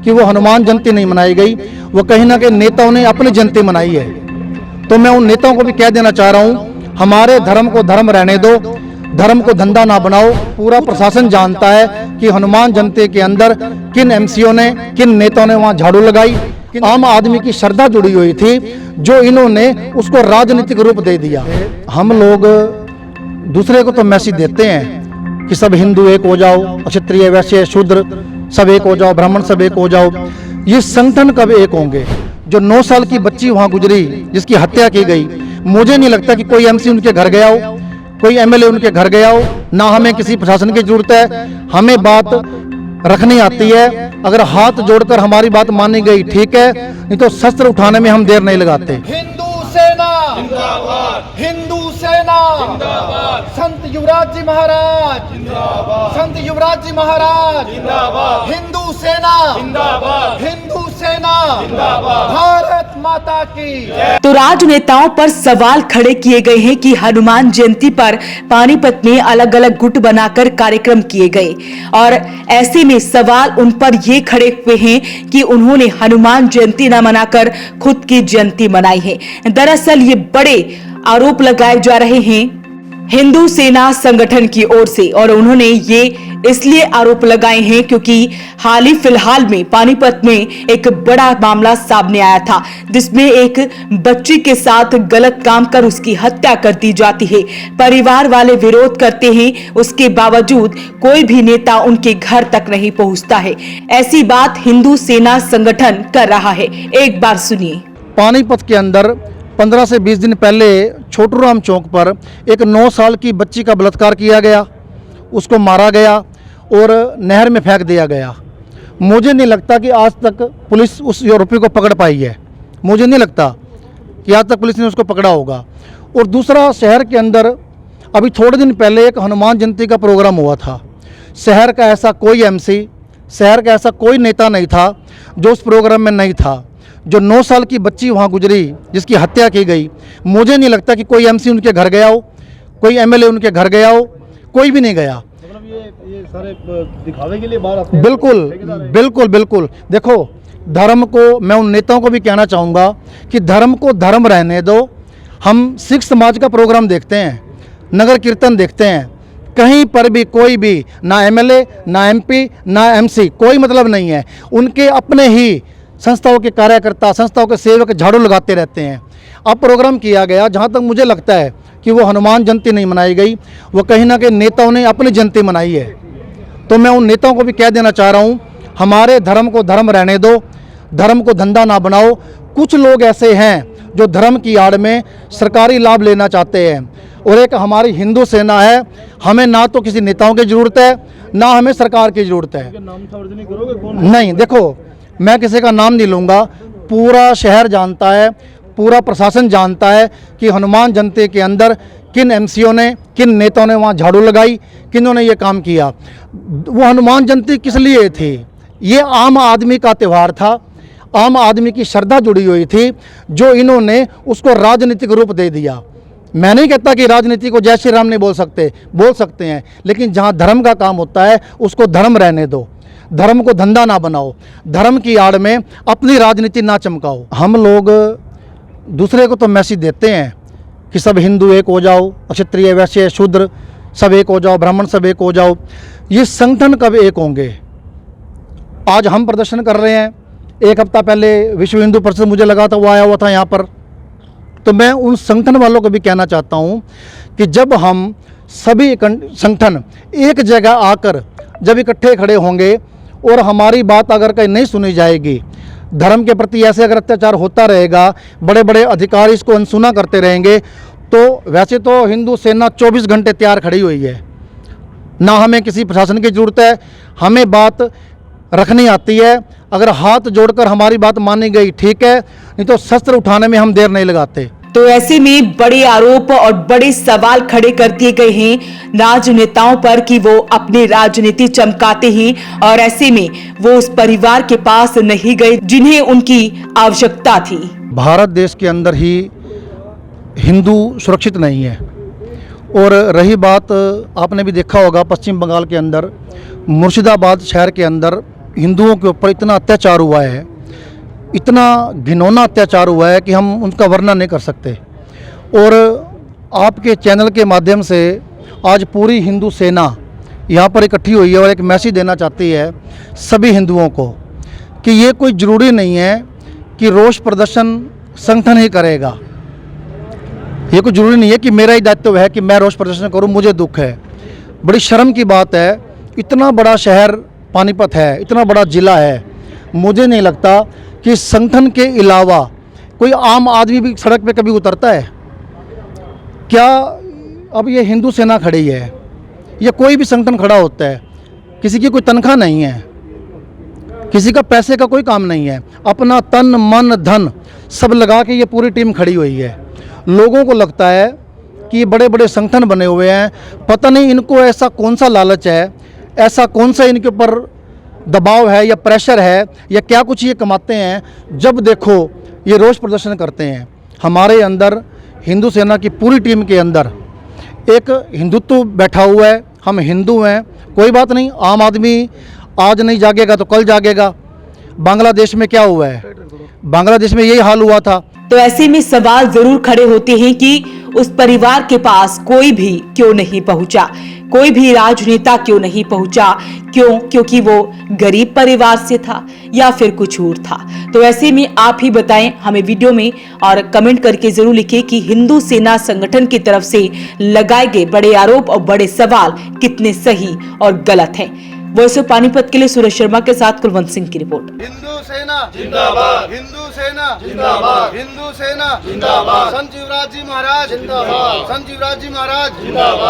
कि वो हनुमान जयंती नहीं मनाई गई, वो कहीं ना कहीं नेताओं ने अपनी जयंती मनाई है। तो मैं उन नेताओं को भी कह देना चाह रहा हूँ, हमारे धर्म को धर्म रहने दो, धर्म को धंधा ना बनाओ। पूरा प्रशासन जानता है कि हनुमान जयंती के अंदर किन एमसीओ ने, किन नेताओं ने वहाँ झाड़ू लगाई। आम आदमी की श्रद्धा जुड़ी हुई थी, जो इन्होंने उसको राजनीतिक रूप दे दिया। हम लोग दूसरे को तो मैसेज देते हैं कि सब हिंदू एक हो जाओ, क्षत्रिय वैश्य शूद्र सब एक हो जाओ, ब्राह्मण सब एक हो जाओ। ये संगठन कब एक होंगे? जो 9 साल की बच्ची वहाँ गुजरी, जिसकी हत्या की गई, मुझे नहीं लगता कि कोई एमसी उनके घर गया हो, कोई एमएलए उनके घर गया हो। ना हमें किसी प्रशासन की जरूरत है, हमें बात रखनी आती है। अगर हाथ जोड़कर हमारी बात मानी गई ठीक है, नहीं तो शस्त्र उठाने में हम देर नहीं लगाते। हिंदू सेना जिंदाबाद, हिंदू सेना जिंदाबाद, संत युवराज जी महाराज जिंदाबाद, संत युवराज जी महाराज जिंदाबाद, हिंदू सेना जिंदाबाद, हिंदू सेना जिंदाबाद, भारत माता की। तो राजनेताओं पर सवाल खड़े किए गए हैं कि हनुमान जयंती पर पानीपत में अलग अलग गुट बनाकर कार्यक्रम किए गए, और ऐसे में सवाल उन पर ये खड़े हुए हैं कि उन्होंने हनुमान जयंती न मनाकर खुद की जयंती मनाई है। दरअसल ये बड़े आरोप लगाए जा रहे हैं हिंदू सेना संगठन की ओर से, और उन्होंने ये इसलिए आरोप लगाए हैं क्योंकि हाल ही फिलहाल में पानीपत में एक बड़ा मामला सामने आया था, जिसमें एक बच्ची के साथ गलत काम कर उसकी हत्या कर दी जाती है। परिवार वाले विरोध करते हैं, उसके बावजूद कोई भी नेता उनके घर तक नहीं पहुंचता है। ऐसी बात हिंदू सेना संगठन कर रहा है। एक बार सुनिए। पानीपत के अंदर 15 से 20 दिन पहले छोटूराम चौक पर एक 9 साल की बच्ची का बलात्कार किया गया, उसको मारा गया और नहर में फेंक दिया गया। मुझे नहीं लगता कि आज तक पुलिस उस आरोपी को पकड़ पाई है, मुझे नहीं लगता कि आज तक पुलिस ने उसको पकड़ा होगा। और दूसरा, शहर के अंदर अभी थोड़े दिन पहले एक हनुमान जयंती का प्रोग्राम हुआ था। शहर का ऐसा कोई एमसी, शहर का ऐसा कोई नेता नहीं था जो उस प्रोग्राम में नहीं था। जो 9 साल की बच्ची वहाँ गुजरी, जिसकी हत्या की गई, मुझे नहीं लगता कि कोई एमसी उनके घर गया हो, कोई एमएलए उनके घर गया हो, कोई भी नहीं गया। मतलब ये सारे दिखावे के लिए बाहर आते हैं। बिल्कुल बिल्कुल बिल्कुल। देखो, धर्म को मैं उन नेताओं को भी कहना चाहूँगा कि धर्म को धर्म रहने दो। हम सिख समाज का प्रोग्राम देखते हैं, नगर कीर्तन देखते हैं, कहीं पर भी कोई भी ना एमएलए, ना एमपी, ना एमसी, कोई मतलब नहीं है। उनके अपने ही संस्थाओं के कार्यकर्ता, संस्थाओं के सेवक झाड़ू लगाते रहते हैं। अब प्रोग्राम किया गया, जहाँ तक मुझे लगता है कि वो हनुमान जयंती नहीं मनाई गई, वो कहीं ना कहीं नेताओं ने अपनी जयंती मनाई है। तो मैं उन नेताओं को भी कह देना चाह रहा हूँ, हमारे धर्म को धर्म रहने दो, धर्म को धंधा ना बनाओ। कुछ लोग ऐसे हैं जो धर्म की आड़ में सरकारी लाभ लेना चाहते हैं। और एक हमारी हिंदू सेना है, हमें ना तो किसी नेताओं की ज़रूरत है, ना हमें सरकार की ज़रूरत है। नाम सार्वजनिक करोगे कौन? नहीं, देखो, मैं किसी का नाम नहीं लूँगा। पूरा शहर जानता है, पूरा प्रशासन जानता है कि हनुमान जयंती के अंदर किन एमसीओ ने, किन नेताओं ने वहाँ झाड़ू लगाई, किन्होंने ये काम किया। वो हनुमान जयंती किस लिए थी? ये आम आदमी का त्यौहार था, आम आदमी की श्रद्धा जुड़ी हुई थी, जो इन्होंने उसको राजनीतिक रूप दे दिया। मैं नहीं कहता कि राजनीति को जय श्री राम नहीं बोल सकते, बोल सकते हैं, लेकिन जहाँ धर्म का काम होता है उसको धर्म रहने दो, धर्म को धंधा ना बनाओ, धर्म की आड़ में अपनी राजनीति ना चमकाओ। हम लोग दूसरे को तो मैसेज देते हैं कि सब हिंदू एक हो जाओ, क्षत्रिय वैश्य शूद्र सब एक हो जाओ, ब्राह्मण सब एक हो जाओ। ये संगठन कब एक होंगे? आज हम प्रदर्शन कर रहे हैं, एक हफ्ता पहले विश्व हिंदू परिषद मुझे लगा था वो आया हुआ था यहाँ पर। तो मैं उन संगठन वालों को भी कहना चाहता हूँ कि जब हम सभी संगठन एक जगह आकर जब इकट्ठे खड़े होंगे और हमारी बात अगर कहीं नहीं सुनी जाएगी, धर्म के प्रति ऐसे अगर अत्याचार होता रहेगा, बड़े बड़े अधिकारी इसको अनसुना करते रहेंगे, तो वैसे तो हिंदू सेना 24 घंटे तैयार खड़ी हुई है। ना हमें किसी प्रशासन की ज़रूरत है, हमें बात रखनी आती है। अगर हाथ जोड़कर हमारी बात मानी गई ठीक है, नहीं तो शस्त्र उठाने में हम देर नहीं लगाते। तो ऐसे में बड़े आरोप और बड़े सवाल खड़े कर दिए गए हैं राजनेताओं पर कि वो अपनी राजनीति चमकाते हैं, और ऐसे में वो उस परिवार के पास नहीं गए जिन्हें उनकी आवश्यकता थी। भारत देश के अंदर ही हिंदू सुरक्षित नहीं है। और रही बात, आपने भी देखा होगा पश्चिम बंगाल के अंदर मुर्शिदाबाद शहर के अंदर हिंदुओं के ऊपर इतना अत्याचार हुआ है, इतना घिनौना अत्याचार हुआ है कि हम उनका वर्णन नहीं कर सकते। और आपके चैनल के माध्यम से आज पूरी हिंदू सेना यहाँ पर इकट्ठी हुई है और एक मैसेज देना चाहती है सभी हिंदुओं को कि ये कोई ज़रूरी नहीं है कि रोष प्रदर्शन संगठन ही करेगा। ये कोई ज़रूरी नहीं है कि मेरा ही दायित्व है कि मैं रोष प्रदर्शन करूं, मुझे दुख है। बड़ी शर्म की बात है, इतना बड़ा शहर पानीपत है, इतना बड़ा ज़िला है, मुझे नहीं लगता कि संगठन के अलावा कोई आम आदमी भी सड़क पे कभी उतरता है क्या। अब ये हिंदू सेना खड़ी है या कोई भी संगठन खड़ा होता है, किसी की कोई तनख्वाह नहीं है, किसी का पैसे का कोई काम नहीं है, अपना तन मन धन सब लगा के ये पूरी टीम खड़ी हुई है। लोगों को लगता है कि ये बड़े बड़े संगठन बने हुए हैं, पता नहीं इनको ऐसा कौन सा लालच है, ऐसा कौन सा इनके ऊपर दबाव है या प्रेशर है या क्या कुछ ये कमाते हैं। जब देखो ये रोष प्रदर्शन करते हैं। हमारे अंदर हिंदू सेना की पूरी टीम के अंदर एक हिंदुत्व बैठा हुआ है, हम हिंदू हैं, कोई बात नहीं, आम आदमी आज नहीं जागेगा तो कल जागेगा। बांग्लादेश में क्या हुआ है, बांग्लादेश में यही हाल हुआ था। तो ऐसे में सवाल जरूर खड़े होते हैं कि उस परिवार के पास कोई भी क्यों नहीं पहुंचा, कोई भी राजनेता क्यों नहीं पहुंचा, क्यों? क्योंकि वो गरीब परिवार से था या फिर कुछ और था। तो ऐसे में आप ही बताएं हमें वीडियो में और कमेंट करके जरूर लिखें कि हिंदू सेना संगठन की तरफ से लगाए गए बड़े आरोप और बड़े सवाल कितने सही और गलत हैं। वॉइस ऑफ पानीपत के लिए सूरज शर्मा के साथ कुलवंत सिंह की रिपोर्ट। हिंदू सेना जिंदाबाद, हिंदू सेना जिंदाबाद, हिंदू सेना जिंदाबाद, संत युवराज जी महाराज जिंदाबाद, संत युवराज जी महाराज जिंदाबाद।